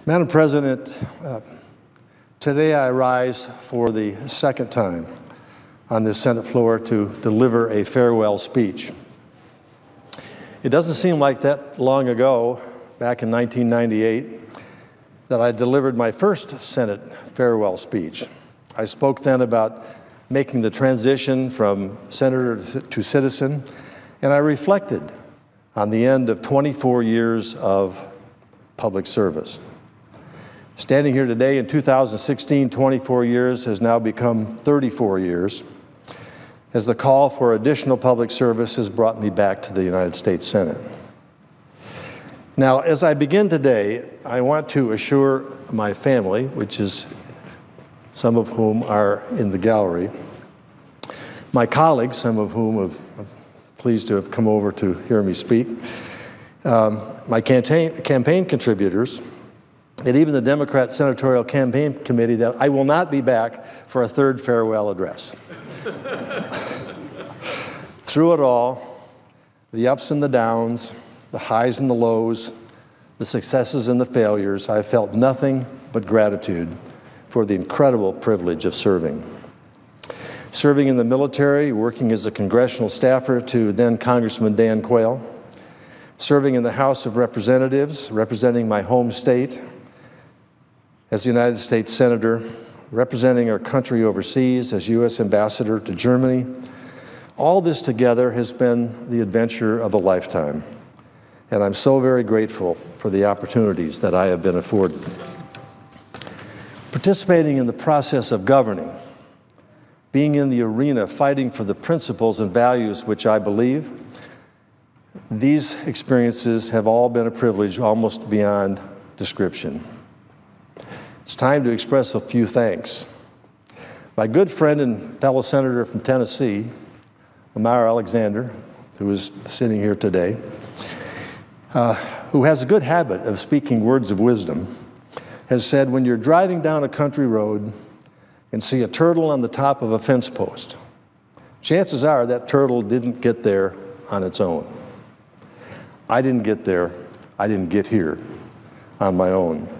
Madam President, today I rise for the second time on this Senate floor to deliver a farewell speech. It doesn't seem like that long ago, back in 1998, that I delivered my first Senate farewell speech. I spoke then about making the transition from senator to citizen, and I reflected on the end of 24 years of public service. Standing here today in 2016, 24 years has now become 34 years, as the call for additional public service has brought me back to the United States Senate. Now, as I begin today, I want to assure my family, which is some of whom are in the gallery, my colleagues, some of whom I'm pleased to have come over to hear me speak, my campaign contributors, and even the Democrat Senatorial Campaign Committee, that I will not be back for a third farewell address. Through it all, the ups and the downs, the highs and the lows, the successes and the failures, I felt nothing but gratitude for the incredible privilege of serving. Serving in the military, working as a congressional staffer to then Congressman Dan Quayle, serving in the House of Representatives, representing my home state, as a United States Senator, representing our country overseas as U.S. Ambassador to Germany. All this together has been the adventure of a lifetime, and I'm so very grateful for the opportunities that I have been afforded. Participating in the process of governing, being in the arena fighting for the principles and values which I believe, these experiences have all been a privilege almost beyond description. It's time to express a few thanks. My good friend and fellow senator from Tennessee, Lamar Alexander, who is sitting here today, who has a good habit of speaking words of wisdom, has said, when you're driving down a country road and see a turtle on the top of a fence post, chances are that turtle didn't get there on its own. I didn't get there, I didn't get here on my own.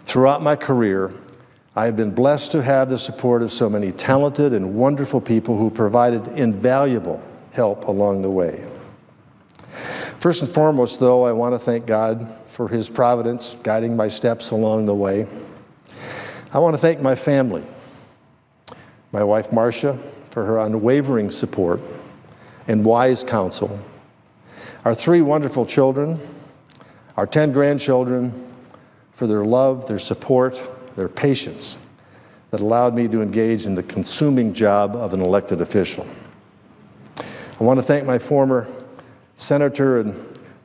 Throughout my career, I have been blessed to have the support of so many talented and wonderful people who provided invaluable help along the way. First and foremost, though, I want to thank God for His providence guiding my steps along the way. I want to thank my family, my wife Marcia, for her unwavering support and wise counsel, our 3 wonderful children, our 10 grandchildren, for their love, their support, their patience that allowed me to engage in the consuming job of an elected official. I want to thank my former Senator and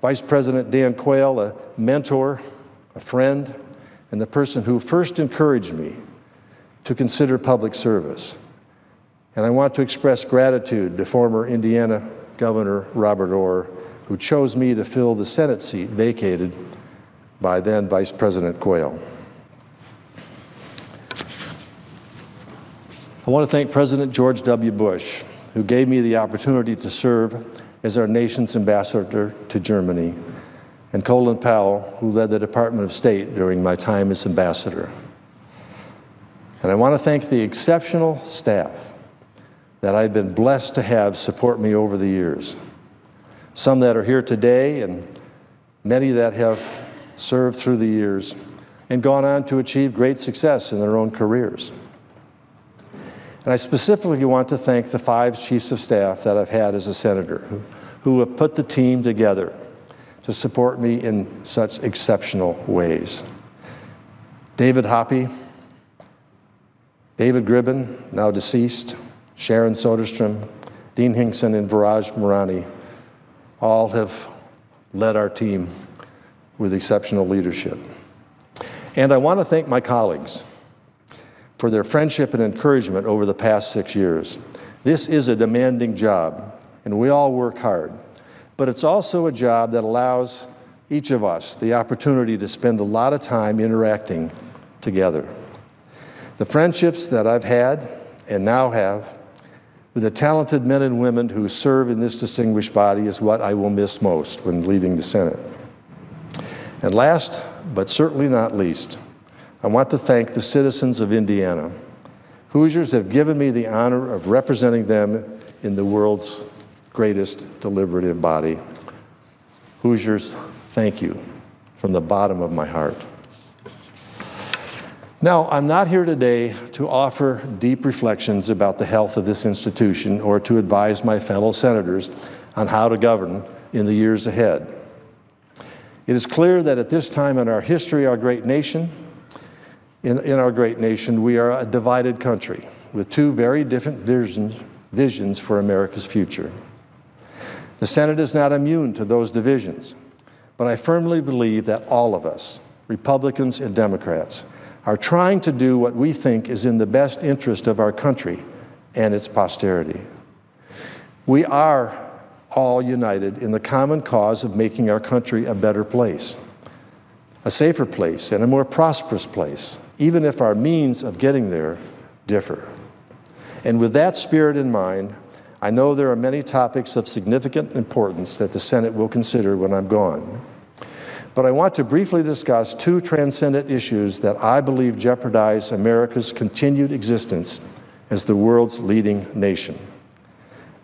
Vice President Dan Quayle, a mentor, a friend, and the person who first encouraged me to consider public service. And I want to express gratitude to former Indiana Governor Robert Orr, who chose me to fill the Senate seat vacated by then Vice President Quayle. I want to thank President George W. Bush, who gave me the opportunity to serve as our nation's ambassador to Germany, and Colin Powell, who led the Department of State during my time as ambassador. And I want to thank the exceptional staff that I've been blessed to have support me over the years. Some that are here today, and many that have served through the years and gone on to achieve great success in their own careers. And I specifically want to thank the 5 chiefs of staff that I've had as a senator who have put the team together to support me in such exceptional ways. David Hoppe, David Gribben, now deceased, Sharon Soderstrom, Dean Hinkson, and Viraj Morani all have led our team with exceptional leadership. And I want to thank my colleagues for their friendship and encouragement over the past 6 years. This is a demanding job, and we all work hard, but it's also a job that allows each of us the opportunity to spend a lot of time interacting together. The friendships that I've had and now have with the talented men and women who serve in this distinguished body is what I will miss most when leaving the Senate. And last but certainly not least, I want to thank the citizens of Indiana. Hoosiers have given me the honor of representing them in the world's greatest deliberative body. Hoosiers, thank you from the bottom of my heart. Now, I'm not here today to offer deep reflections about the health of this institution or to advise my fellow senators on how to govern in the years ahead. It is clear that at this time in our history, our great nation, in our great nation, we are a divided country with two very different visions for America's future. The Senate is not immune to those divisions, but I firmly believe that all of us, Republicans and Democrats, are trying to do what we think is in the best interest of our country and its posterity. We are all united in the common cause of making our country a better place, a safer place, and a more prosperous place, even if our means of getting there differ. And with that spirit in mind, I know there are many topics of significant importance that the Senate will consider when I'm gone. But I want to briefly discuss two transcendent issues that I believe jeopardize America's continued existence as the world's leading nation.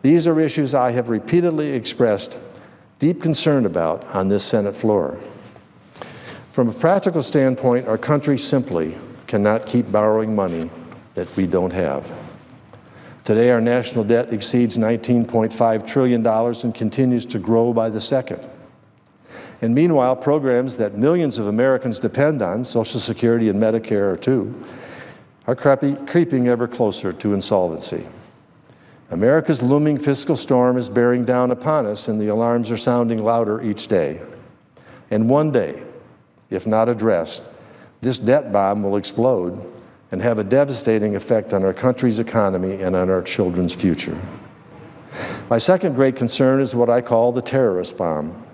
These are issues I have repeatedly expressed deep concern about on this Senate floor. From a practical standpoint, our country simply cannot keep borrowing money that we don't have. Today, our national debt exceeds $19.5 trillion and continues to grow by the second. And meanwhile, programs that millions of Americans depend on, Social Security and Medicare too, are creeping ever closer to insolvency. America's looming fiscal storm is bearing down upon us, and the alarms are sounding louder each day. And one day, if not addressed, this debt bomb will explode and have a devastating effect on our country's economy and on our children's future. My second great concern is what I call the terrorist bomb.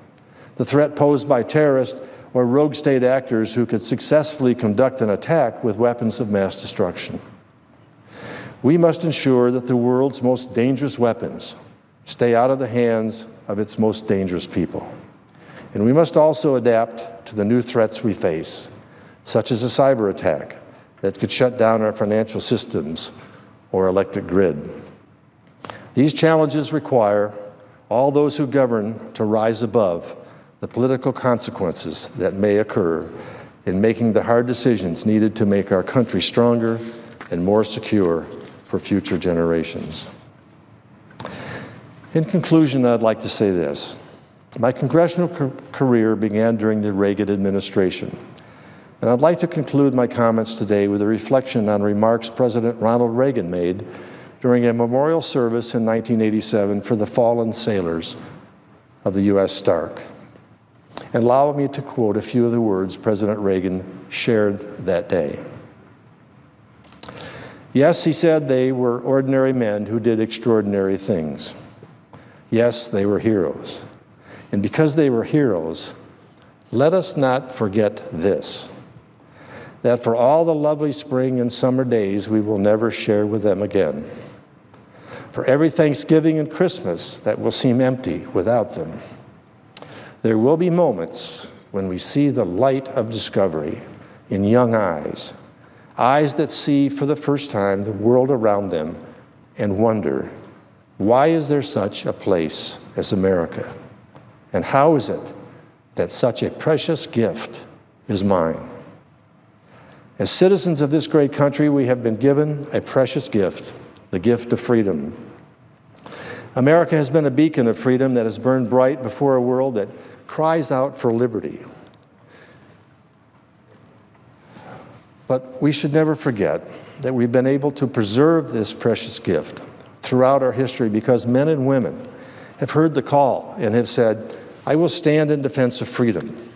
The threat posed by terrorists or rogue state actors who could successfully conduct an attack with weapons of mass destruction. We must ensure that the world's most dangerous weapons stay out of the hands of its most dangerous people. And we must also adapt to the new threats we face, such as a cyber attack that could shut down our financial systems or electric grid. These challenges require all those who govern to rise above the political consequences that may occur in making the hard decisions needed to make our country stronger and more secure for future generations. In conclusion, I'd like to say this. My congressional career began during the Reagan administration, and I'd like to conclude my comments today with a reflection on remarks President Ronald Reagan made during a memorial service in 1987 for the fallen sailors of the U.S. Stark. And allow me to quote a few of the words President Reagan shared that day. Yes, he said, they were ordinary men who did extraordinary things. Yes, they were heroes. And because they were heroes, let us not forget this, that for all the lovely spring and summer days we will never share with them again, for every Thanksgiving and Christmas that will seem empty without them, there will be moments when we see the light of discovery in young eyes, eyes that see for the first time the world around them and wonder, why is there such a place as America? And how is it that such a precious gift is mine? As citizens of this great country, we have been given a precious gift, the gift of freedom. America has been a beacon of freedom that has burned bright before a world that cries out for liberty. But we should never forget that we've been able to preserve this precious gift throughout our history because men and women have heard the call and have said, I will stand in defense of freedom,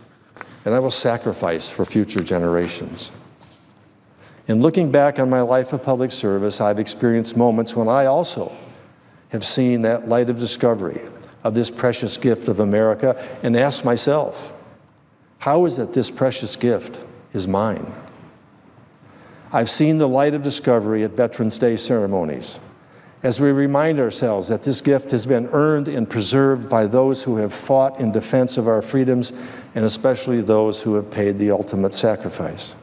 and I will sacrifice for future generations. In looking back on my life of public service, I've experienced moments when I also have seen that light of discovery of this precious gift of America and asked myself, how is it this precious gift is mine? I've seen the light of discovery at Veterans Day ceremonies as we remind ourselves that this gift has been earned and preserved by those who have fought in defense of our freedoms, and especially those who have paid the ultimate sacrifice.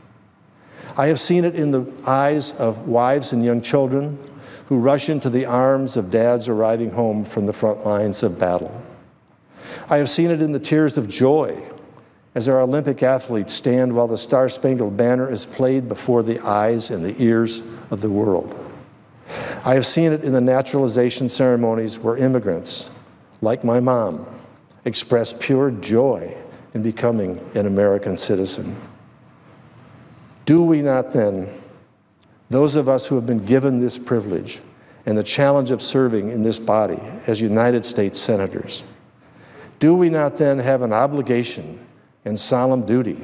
I have seen it in the eyes of wives and young children who rush into the arms of dads arriving home from the front lines of battle. I have seen it in the tears of joy as our Olympic athletes stand while the Star-Spangled Banner is played before the eyes and the ears of the world. I have seen it in the naturalization ceremonies where immigrants, like my mom, express pure joy in becoming an American citizen. Do we not then, those of us who have been given this privilege and the challenge of serving in this body as United States senators, do we not then have an obligation and solemn duty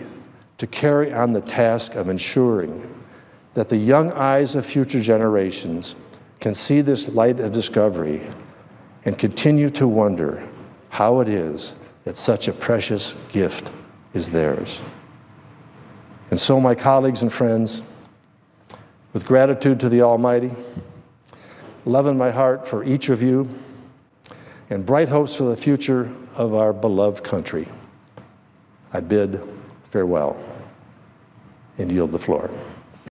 to carry on the task of ensuring that the young eyes of future generations can see this light of discovery and continue to wonder how it is that such a precious gift is theirs? And so, my colleagues and friends, with gratitude to the Almighty, love in my heart for each of you, and bright hopes for the future of our beloved country, I bid farewell and yield the floor.